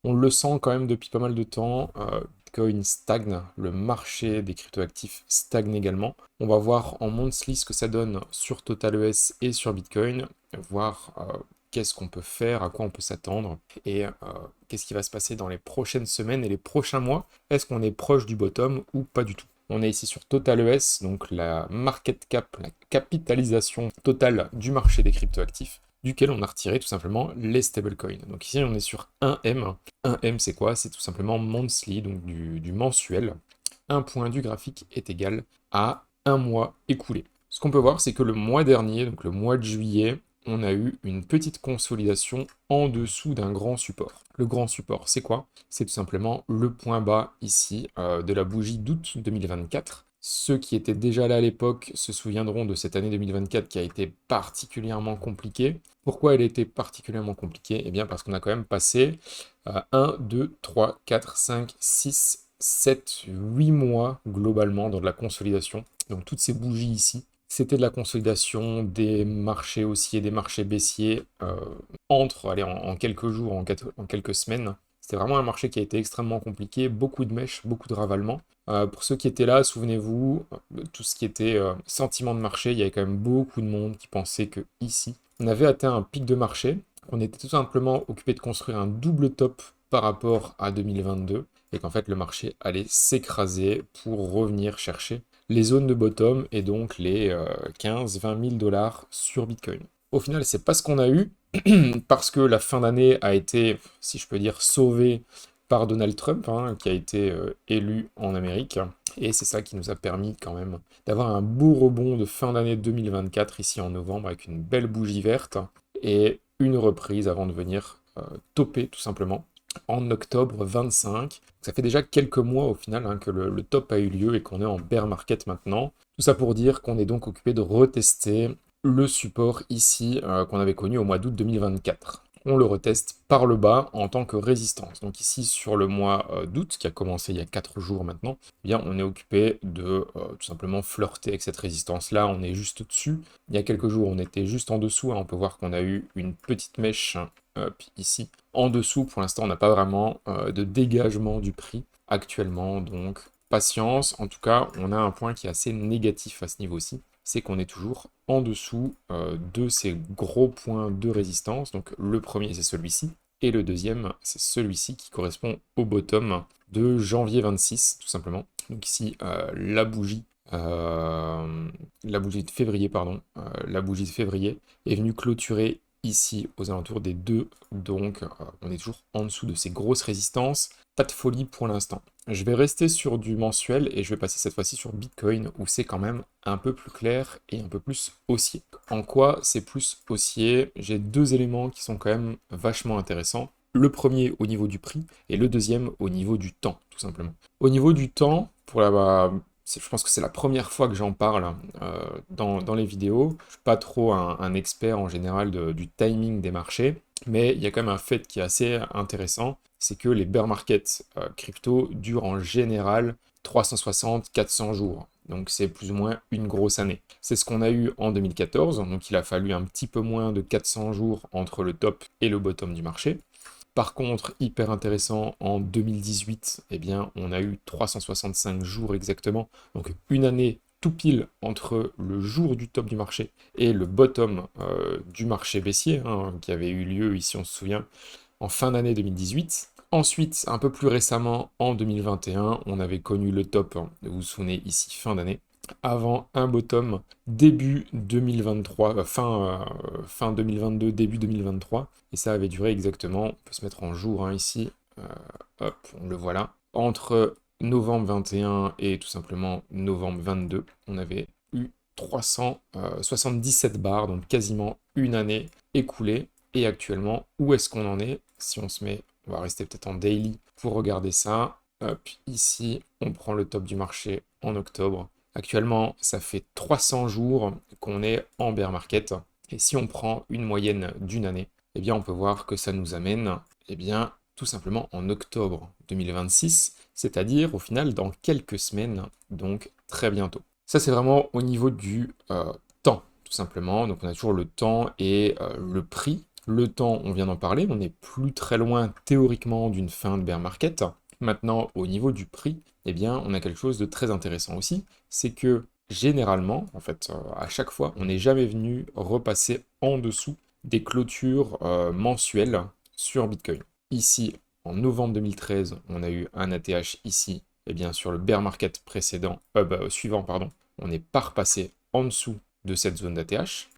On le sent quand même depuis pas mal de temps. Bitcoin stagne, le marché des cryptoactifs stagne également. On va voir en monthly ce que ça donne sur TotalES et sur Bitcoin, voir qu'est-ce qu'on peut faire, à quoi on peut s'attendre, et qu'est-ce qui va se passer dans les prochaines semaines et les prochains mois. Est-ce qu'on est proche du bottom ou pas du tout? On est ici sur TotalES, donc la market cap, la capitalisation totale du marché des cryptoactifs, duquel on a retiré tout simplement les stablecoins. Donc ici on est sur 1M. 1M c'est quoi? C'est tout simplement monthly, donc du mensuel. Un point du graphique est égal à un mois écoulé. Ce qu'on peut voir, c'est que le mois dernier, donc le mois de juillet, on a eu une petite consolidation en dessous d'un grand support. Le grand support, c'est quoi? C'est tout simplement le point bas ici de la bougie d'août 2024. Ceux qui étaient déjà là à l'époque se souviendront de cette année 2024 qui a été particulièrement compliquée. Pourquoi elle a été particulièrement compliquée? Eh bien parce qu'on a quand même passé 1, 2, 3, 4, 5, 6, 7, 8 mois globalement dans de la consolidation. Donc toutes ces bougies ici, c'était de la consolidation des marchés haussiers, des marchés baissiers en quelques jours, en quelques semaines. C'était vraiment un marché qui a été extrêmement compliqué, beaucoup de mèches, beaucoup de ravalements. Pour ceux qui étaient là, souvenez-vous, tout ce qui était sentiment de marché, il y avait quand même beaucoup de monde qui pensait que ici, on avait atteint un pic de marché, on était tout simplement occupé de construire un double top par rapport à 2022, et qu'en fait le marché allait s'écraser pour revenir chercher les zones de bottom et donc les 15-20 000 dollars sur Bitcoin. Au final, c'est pas ce qu'on a eu, parce que la fin d'année a été, si je peux dire, sauvée par Donald Trump, hein, qui a été élu en Amérique. Et c'est ça qui nous a permis quand même d'avoir un beau rebond de fin d'année 2024 ici en novembre avec une belle bougie verte et une reprise avant de venir topper tout simplement en octobre 25. Ça fait déjà quelques mois au final hein, que le top a eu lieu et qu'on est en bear market maintenant. Tout ça pour dire qu'on est donc occupé de retester le support ici qu'on avait connu au mois d'août 2024. On le reteste par le bas en tant que résistance. Donc ici sur le mois d'août, qui a commencé il y a 4 jours maintenant, eh bien on est occupé de tout simplement flirter avec cette résistance-là, on est juste au-dessus. Il y a quelques jours on était juste en dessous, hein. On peut voir qu'on a eu une petite mèche ici. En dessous, pour l'instant on n'a pas vraiment de dégagement du prix actuellement, donc patience. En tout cas, on a un point qui est assez négatif à ce niveau-ci, c'est qu'on est toujours en dessous de ces gros points de résistance. Donc le premier c'est celui-ci, et le deuxième c'est celui-ci qui correspond au bottom de janvier 26, tout simplement. Donc ici la bougie de février, pardon, la bougie de février est venue clôturer ici aux alentours des 2, donc on est toujours en dessous de ces grosses résistances. Pas de folie pour l'instant. Je vais rester sur du mensuel et je vais passer cette fois-ci sur Bitcoin où c'est quand même un peu plus clair et un peu plus haussier. En quoi c'est plus haussier? J'ai deux éléments qui sont quand même vachement intéressants. Le premier au niveau du prix et le deuxième au niveau du temps, tout simplement. Au niveau du temps, je pense que c'est la première fois que j'en parle dans les vidéos. Je suis pas trop un expert en général du timing des marchés, mais il y a quand même un fait qui est assez intéressant, c'est que les bear markets crypto durent en général 360-400 jours. Donc c'est plus ou moins une grosse année. C'est ce qu'on a eu en 2014, donc il a fallu un petit peu moins de 400 jours entre le top et le bottom du marché. Par contre, hyper intéressant, en 2018, eh bien, on a eu 365 jours exactement, donc une année tout pile entre le jour du top du marché et le bottom du marché baissier, hein, qui avait eu lieu, ici on se souvient, en fin d'année 2018. Ensuite, un peu plus récemment, en 2021, on avait connu le top, hein, vous vous souvenez, ici, fin d'année, avant un bottom début 2023, fin 2022, début 2023, et ça avait duré exactement, on peut se mettre en jour hein, ici, hop, on le voit là, entre novembre 21 et tout simplement novembre 22, on avait eu 377 bars, donc quasiment une année écoulée, et actuellement, où est-ce qu'on en est? Si on se met, on va rester peut-être en daily pour regarder ça, hop, ici, on prend le top du marché en octobre. Actuellement, ça fait 300 jours qu'on est en bear market. Et si on prend une moyenne d'une année, eh bien, on peut voir que ça nous amène, eh bien, tout simplement en octobre 2026, c'est-à-dire au final dans quelques semaines, donc très bientôt. Ça, c'est vraiment au niveau du temps, tout simplement. Donc, on a toujours le temps et le prix. Le temps, on vient d'en parler, on n'est plus très loin théoriquement d'une fin de bear market. Maintenant, au niveau du prix, eh bien, on a quelque chose de très intéressant aussi, c'est que généralement, en fait, à chaque fois, on n'est jamais venu repasser en dessous des clôtures mensuelles sur Bitcoin. Ici, en novembre 2013, on a eu un ATH ici, et bien sur le bear market suivant, pardon, on n'est pas repassé en dessous de cette zone d'ATH.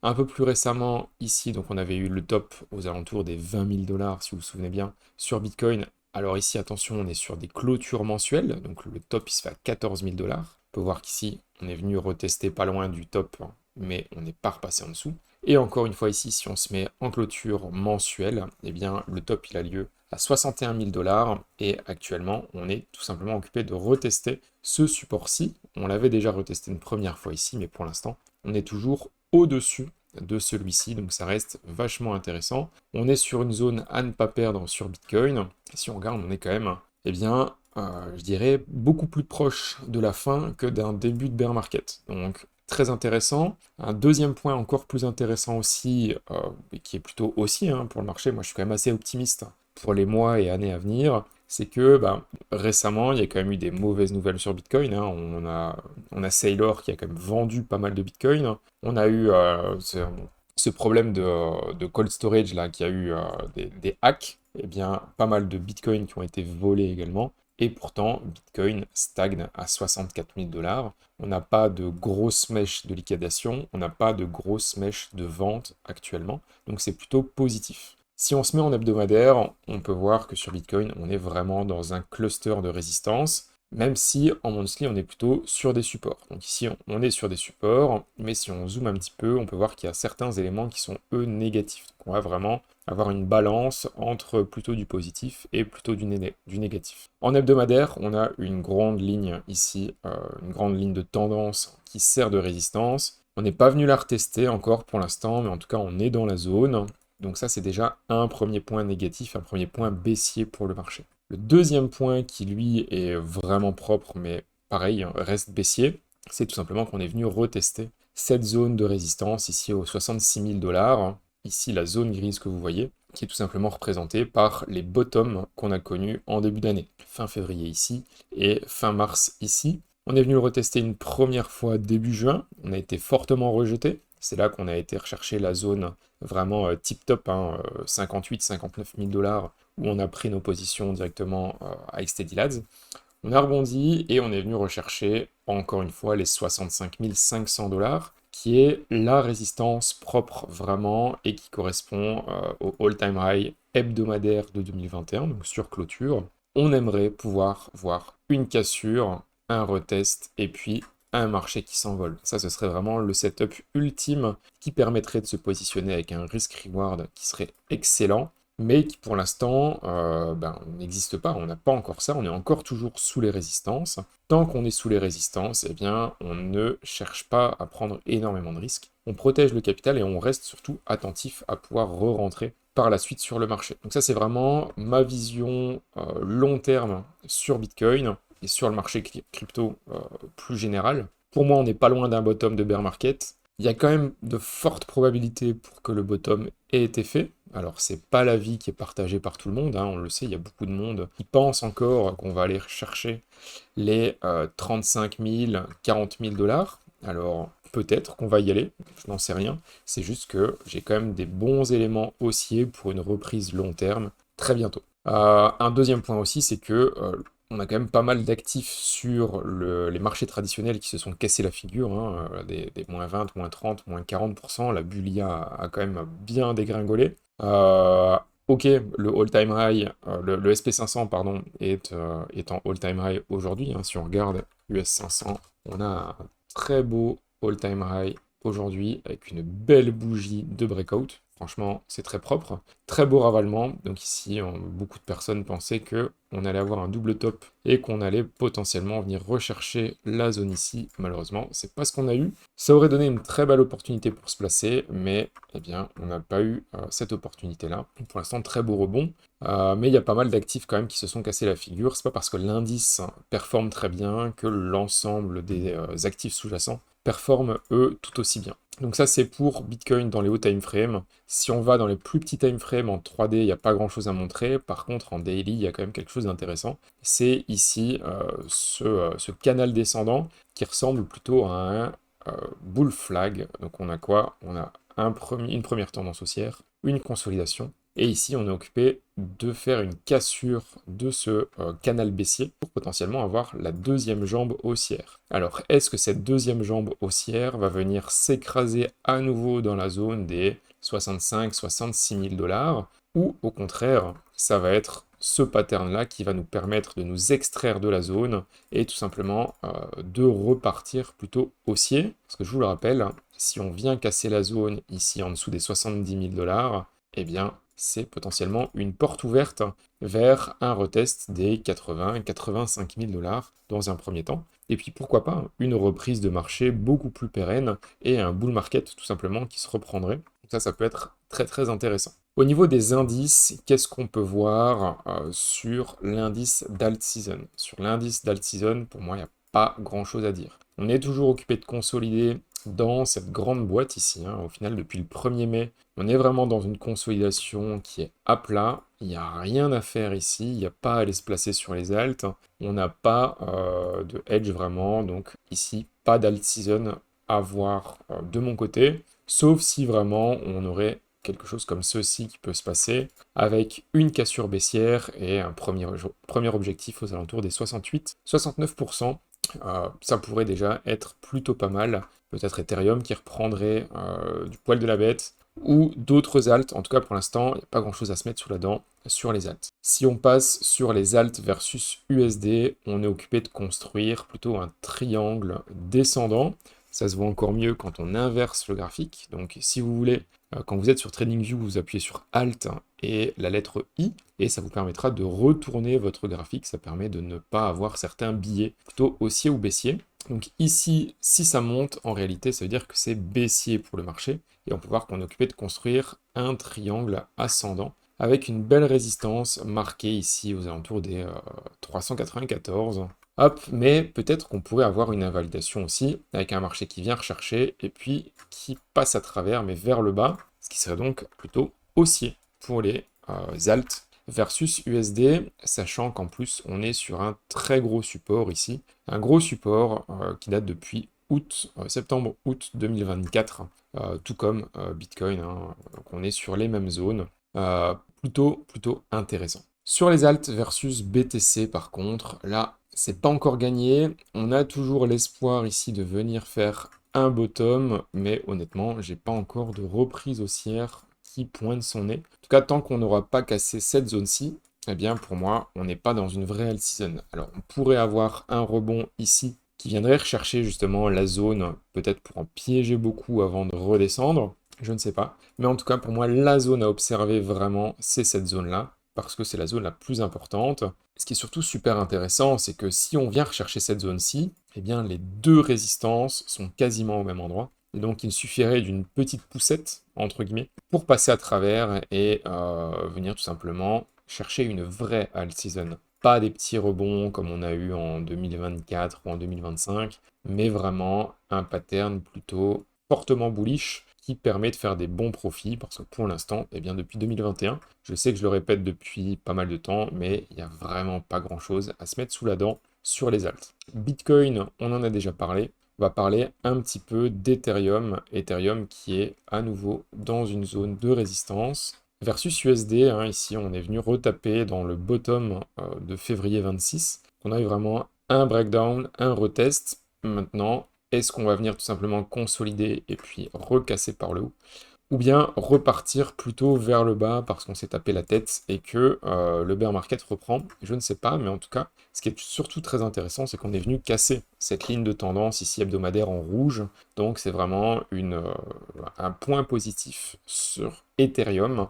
Un peu plus récemment, ici, donc on avait eu le top aux alentours des 20 000 dollars, si vous vous souvenez bien, sur Bitcoin. Alors ici, attention, on est sur des clôtures mensuelles, donc le top il se fait à 14 000 dollars. On peut voir qu'ici, on est venu retester pas loin du top, hein, mais on n'est pas repassé en dessous. Et encore une fois ici, si on se met en clôture mensuelle, eh bien le top il a lieu à 61 000 dollars et actuellement on est tout simplement occupé de retester ce support-ci. On l'avait déjà retesté une première fois ici, mais pour l'instant on est toujours au-dessus de celui-ci, donc ça reste vachement intéressant. On est sur une zone à ne pas perdre sur Bitcoin. Si on regarde, on est quand même, eh bien, je dirais, beaucoup plus proche de la fin que d'un début de bear market. Donc très intéressant. Un deuxième point encore plus intéressant aussi, et qui est plutôt aussi hein, pour le marché, moi je suis quand même assez optimiste pour les mois et années à venir, c'est que récemment, il y a quand même eu des mauvaises nouvelles sur Bitcoin. Hein. On a Saylor qui a quand même vendu pas mal de Bitcoin. On a eu ce problème de cold storage là, qui a eu des hacks. Eh bien, pas mal de Bitcoin qui ont été volés également. Et pourtant, Bitcoin stagne à 64 000 dollars. On n'a pas de grosse mèche de liquidation, on n'a pas de grosse mèche de vente actuellement. Donc c'est plutôt positif. Si on se met en hebdomadaire, on peut voir que sur Bitcoin, on est vraiment dans un cluster de résistance, même si en monthly, on est plutôt sur des supports. Donc ici, on est sur des supports, mais si on zoome un petit peu, on peut voir qu'il y a certains éléments qui sont, eux, négatifs. Donc on va vraiment avoir une balance entre plutôt du positif et plutôt du négatif. En hebdomadaire, on a une grande ligne ici, une grande ligne de tendance qui sert de résistance. On n'est pas venu la retester encore pour l'instant, mais en tout cas, on est dans la zone. Donc ça, c'est déjà un premier point négatif, un premier point baissier pour le marché. Le deuxième point qui, lui, est vraiment propre, mais pareil, hein, reste baissier, c'est tout simplement qu'on est venu retester cette zone de résistance ici aux 66 000 dollars. Ici, la zone grise que vous voyez, qui est tout simplement représentée par les bottoms qu'on a connus en début d'année. Fin février ici et fin mars ici. On est venu le retester une première fois début juin, on a été fortement rejeté. C'est là qu'on a été rechercher la zone vraiment tip-top, hein, 58-59 000 dollars, où on a pris nos positions directement avec Steady Lads. On a rebondi et on est venu rechercher encore une fois les 65 500 dollars, qui est la résistance propre vraiment et qui correspond au all-time high hebdomadaire de 2021, donc sur clôture. On aimerait pouvoir voir une cassure, un retest et puis un marché qui s'envole. Ça, ce serait vraiment le setup ultime qui permettrait de se positionner avec un risk-reward qui serait excellent, mais qui pour l'instant n'existe pas. On n'a pas encore ça, on est encore toujours sous les résistances. Tant qu'on est sous les résistances, eh bien, on ne cherche pas à prendre énormément de risques. On protège le capital et on reste surtout attentif à pouvoir re-rentrer par la suite sur le marché. Donc ça, c'est vraiment ma vision long terme sur Bitcoin et sur le marché crypto plus général. Pour moi, on n'est pas loin d'un bottom de bear market. Il y a quand même de fortes probabilités pour que le bottom ait été fait. Alors, c'est pas l'avis qui est partagé par tout le monde, hein, on le sait, il y a beaucoup de monde qui pense encore qu'on va aller chercher les 35 000, 40 000 dollars. Alors, peut-être qu'on va y aller, je n'en sais rien. C'est juste que j'ai quand même des bons éléments haussiers pour une reprise long terme très bientôt. Un deuxième point aussi, c'est que on a quand même pas mal d'actifs sur les marchés traditionnels qui se sont cassés la figure, hein, des moins 20, moins 30, moins 40%. La Bulia a quand même bien dégringolé. Ok, le all-time high, le SP500 pardon, est en all-time high aujourd'hui. Hein. Si on regarde US500, on a un très beau all-time high aujourd'hui avec une belle bougie de breakout. Franchement, c'est très propre. Très beau ravalement. Donc ici, beaucoup de personnes pensaient qu'on allait avoir un double top et qu'on allait potentiellement venir rechercher la zone ici. Malheureusement, c'est pas ce qu'on a eu. Ça aurait donné une très belle opportunité pour se placer, mais eh bien, on n'a pas eu cette opportunité-là. Pour l'instant, très beau rebond. Mais il y a pas mal d'actifs quand même qui se sont cassés la figure. C'est pas parce que l'indice performe très bien que l'ensemble des actifs sous-jacents performent eux tout aussi bien. Donc ça c'est pour Bitcoin dans les hauts time frames. Si on va dans les plus petits time frames en 3D, il n'y a pas grand chose à montrer. Par contre en daily, il y a quand même quelque chose d'intéressant. C'est ici ce canal descendant qui ressemble plutôt à un bull flag. Donc on a quoi? On a une première tendance haussière, une consolidation. Et ici, on est occupé de faire une cassure de ce canal baissier pour potentiellement avoir la deuxième jambe haussière. Alors, est-ce que cette deuxième jambe haussière va venir s'écraser à nouveau dans la zone des 65-66 000 dollars ou au contraire, ça va être ce pattern-là qui va nous permettre de nous extraire de la zone et tout simplement de repartir plutôt haussier. Parce que je vous le rappelle, si on vient casser la zone ici en dessous des 70 000 dollars, eh bien, c'est potentiellement une porte ouverte vers un retest des 80-85 000 dollars dans un premier temps. Et puis pourquoi pas une reprise de marché beaucoup plus pérenne et un bull market tout simplement qui se reprendrait. Ça peut être très très intéressant. Au niveau des indices, qu'est-ce qu'on peut voir sur l'indice d'alt season? Sur l'indice d'alt season, pour moi, il n'y a pas grand-chose à dire. On est toujours occupé de consolider dans cette grande boîte ici. Au final, depuis le 1er mai, on est vraiment dans une consolidation qui est à plat. Il n'y a rien à faire ici. Il n'y a pas à aller se placer sur les alts. On n'a pas de hedge vraiment. Donc ici, pas d'alt season à voir de mon côté. Sauf si vraiment on aurait quelque chose comme ceci qui peut se passer, avec une cassure baissière et un premier objectif aux alentours des 68-69%. Ça pourrait déjà être plutôt pas mal. Peut-être Ethereum qui reprendrait du poil de la bête, ou d'autres alts. En tout cas, pour l'instant, il n'y a pas grand-chose à se mettre sous la dent sur les alts. Si on passe sur les alts versus USD, on est occupé de construire plutôt un triangle descendant. Ça se voit encore mieux quand on inverse le graphique. Donc si vous voulez, quand vous êtes sur TradingView, vous appuyez sur Alt et la lettre I, et ça vous permettra de retourner votre graphique. Ça permet de ne pas avoir certains billets plutôt haussiers ou baissiers. Donc ici, si ça monte, en réalité, ça veut dire que c'est baissier pour le marché. Et on peut voir qu'on est occupé de construire un triangle ascendant avec une belle résistance marquée ici aux alentours des 394. Hop, mais peut-être qu'on pourrait avoir une invalidation aussi, avec un marché qui vient rechercher, et puis qui passe à travers, mais vers le bas, ce qui serait donc plutôt haussier pour les alts versus USD, sachant qu'en plus, on est sur un très gros support ici, un gros support qui date depuis septembre-août 2024, tout comme Bitcoin, donc on est sur les mêmes zones, plutôt intéressant. Sur les alts versus BTC par contre, là, c'est pas encore gagné. On a toujours l'espoir ici de venir faire un bottom, mais honnêtement, j'ai pas encore de reprise haussière qui pointe son nez. En tout cas, tant qu'on n'aura pas cassé cette zone-ci, eh bien pour moi, on n'est pas dans une vraie alt season. Alors, on pourrait avoir un rebond ici qui viendrait rechercher justement la zone, peut-être pour en piéger beaucoup avant de redescendre. Je ne sais pas. Mais en tout cas, pour moi, la zone à observer vraiment, c'est cette zone-là, parce que c'est la zone la plus importante. Ce qui est surtout super intéressant, c'est que si on vient rechercher cette zone-ci, eh bien les deux résistances sont quasiment au même endroit. Et donc il suffirait d'une petite poussette, entre guillemets, pour passer à travers et venir tout simplement chercher une vraie alt season. Pas des petits rebonds comme on a eu en 2024 ou en 2025, mais vraiment un pattern plutôt fortement bullish qui permet de faire des bons profits, parce que pour l'instant, eh bien depuis 2021, je sais que je le répète depuis pas mal de temps, mais il n'y a vraiment pas grand-chose à se mettre sous la dent sur les alts. Bitcoin, on en a déjà parlé. On va parler un petit peu d'Ethereum. Ethereum qui est à nouveau dans une zone de résistance. Versus USD, ici on est venu retaper dans le bottom de février 26. On a eu vraiment un breakdown, un retest. Maintenant, est-ce qu'on va venir tout simplement consolider et puis recasser par le haut? Ou bien repartir plutôt vers le bas parce qu'on s'est tapé la tête et que le bear market reprend? Je ne sais pas, mais en tout cas, ce qui est surtout très intéressant, c'est qu'on est venu casser cette ligne de tendance ici hebdomadaire en rouge. Donc c'est vraiment un point positif sur Ethereum.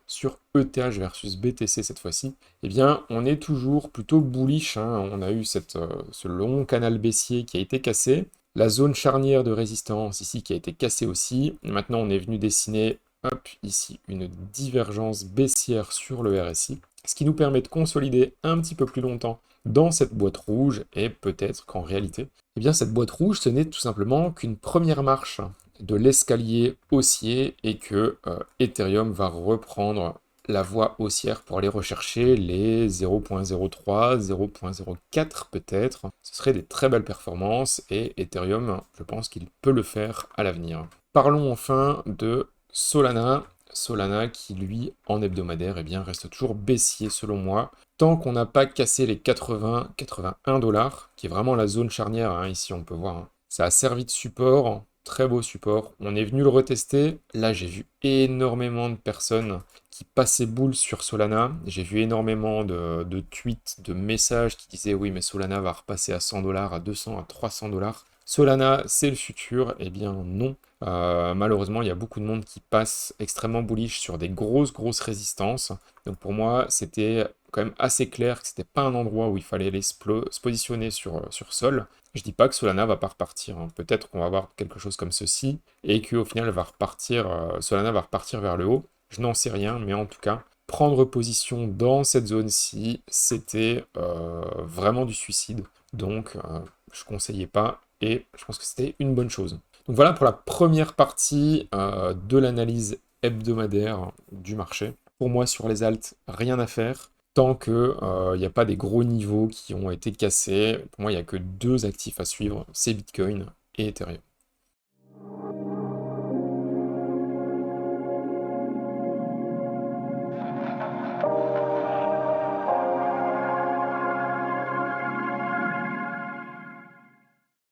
Sur ETH versus BTC cette fois-ci, eh bien, on est toujours plutôt bullish. On a eu ce long canal baissier qui a été cassé. La zone charnière de résistance ici qui a été cassée aussi. Maintenant, on est venu dessiner, hop, ici, une divergence baissière sur le RSI, ce qui nous permet de consolider un petit peu plus longtemps dans cette boîte rouge, et peut-être qu'en réalité, Eh bien, cette boîte rouge, ce n'est tout simplement qu'une première marche de l'escalier haussier et que Ethereum va reprendre la voie haussière pour aller rechercher les 0.03, 0.04 peut-être. Ce serait des très belles performances et Ethereum, je pense qu'il peut le faire à l'avenir. Parlons enfin de Solana. Solana qui, lui, en hebdomadaire, eh bien, reste toujours baissier selon moi. Tant qu'on n'a pas cassé les 80-81 $, qui est vraiment la zone charnière, hein, ici on peut voir, hein. Ça a servi de support, très beau support. On est venu le retester. Là, j'ai vu énormément de personnes qui passaient boule sur Solana. J'ai vu énormément de tweets, de messages qui disaient oui, mais Solana va repasser à 100 $, à 200, à 300 $. Solana, c'est le futur. Eh bien, non. Malheureusement, il y a beaucoup de monde qui passe extrêmement bullish sur des grosses résistances. Donc pour moi, c'était quand même assez clair que c'était pas un endroit où il fallait aller se positionner sur sol. Je dis pas que Solana va pas repartir, hein. Peut-être qu'on va avoir quelque chose comme ceci, et qu'au final, elle va repartir, Solana va repartir vers le haut. Je n'en sais rien, mais en tout cas, prendre position dans cette zone-ci, c'était vraiment du suicide. Donc, je conseillais pas, et je pense que c'était une bonne chose. Donc voilà pour la première partie de l'analyse hebdomadaire du marché. Pour moi, sur les alts, rien à faire. Tant qu'il n'y a pas des gros niveaux qui ont été cassés, pour moi, il n'y a que deux actifs à suivre, c'est Bitcoin et Ethereum.